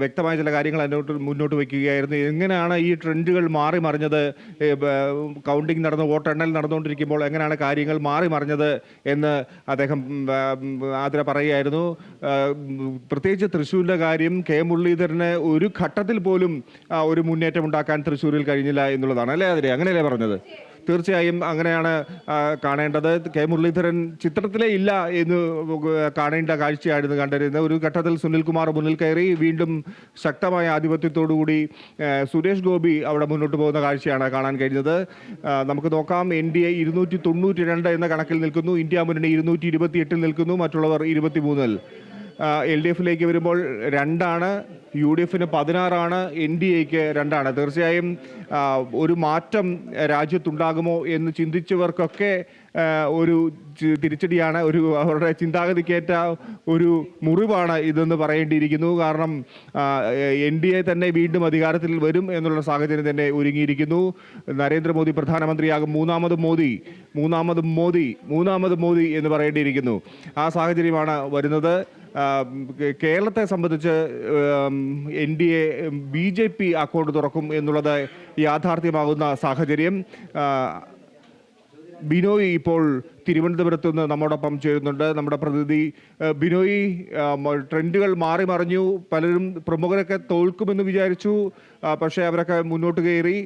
വ്യക്തമായ ചില കാര്യങ്ങൾ മുന്നോട്ട് വയ്ക്കുകയായിരുന്നു. എങ്ങനെയാണ് ഈ ട്രെൻഡുകൾ മാറി മറിഞ്ഞത്, കൗണ്ടിങ് വോട്ടെണ്ണൽ നടന്നുകൊണ്ടിരിക്കുമ്പോൾ എങ്ങനെയാണ് കാര്യങ്ങൾ മാറി മറിഞ്ഞത് എന്ന് അദ്ദേഹം ആതിര പറയുകയായിരുന്നു. പ്രത്യേകിച്ച് തൃശ്ശൂരിൻ്റെ കാര്യം, കെ മുരളീധരന് ഒരു ഘട്ടത്തിൽ പോലും ഒരു മുന്നേറ്റം ഉണ്ടാക്കാൻ തൃശ്ശൂരിൽ കഴിഞ്ഞില്ല എന്നുള്ളതാണ് അല്ലേ ആതിര? അങ്ങനെയല്ലേ പറഞ്ഞത്? തീർച്ചയായും അങ്ങനെയാണ് കാണേണ്ടത്. കെ മുരളീധരൻ ചിത്രത്തിലേ ഇല്ല എന്ന് കാണേണ്ട കാഴ്ചയായിരുന്നു കണ്ടിരുന്നത്. ഒരു ഘട്ടത്തിൽ സുനിൽകുമാർ മുന്നിൽ കയറി, വീണ്ടും ശക്തമായ ആധിപത്യത്തോടുകൂടി സുരേഷ് ഗോപി അവിടെ മുന്നോട്ട് പോകുന്ന കാഴ്ചയാണ് കാണാൻ കഴിഞ്ഞത്. നമുക്ക് നോക്കാം. NDA 292 എന്ന കണക്കിൽ നിൽക്കുന്നു, ഇന്ത്യ മുന്നണി 228 നിൽക്കുന്നു, മറ്റുള്ളവർ 23. LDFിലേക്ക് വരുമ്പോൾ 2ആണ്, UDFന് 16ആണ്, NDAക്ക് 2ആണ്. തീർച്ചയായും ഒരു മാറ്റം രാജ്യത്തുണ്ടാകുമോ എന്ന് ചിന്തിച്ചവർക്കൊക്കെ ഒരു തിരിച്ചടിയാണ്, അവരുടെ ചിന്താഗതിക്കേറ്റ ഒരു മുറിവാണ് ഇതെന്ന് പറയേണ്ടിയിരിക്കുന്നു. കാരണം NDA തന്നെ വീണ്ടും അധികാരത്തിൽ വരും എന്നുള്ള സാഹചര്യം തന്നെ ഒരുങ്ങിയിരിക്കുന്നു. നരേന്ദ്രമോദി പ്രധാനമന്ത്രിയാകും, മൂന്നാമത് മോദി എന്ന് പറയേണ്ടിയിരിക്കുന്നു. ആ സാഹചര്യമാണ് വരുന്നത്. കേരളത്തെ സംബന്ധിച്ച് NDA BJP അക്കൗണ്ട് തുറക്കും എന്നുള്ളത് യാഥാർത്ഥ്യമാകുന്ന സാഹചര്യം. ബിനോയ് ഇപ്പോൾ തിരുവനന്തപുരത്ത് നിന്ന് നമ്മോടൊപ്പം ചേരുന്നുണ്ട്, നമ്മുടെ പ്രതിനിധി. ബിനോയ്, ട്രെൻഡുകൾ മാറി മറിഞ്ഞു, പലരും പ്രമുഖരൊക്കെ തോൽക്കുമെന്ന് വിചാരിച്ചു, പക്ഷേ അവരൊക്കെ മുന്നോട്ട് കയറി.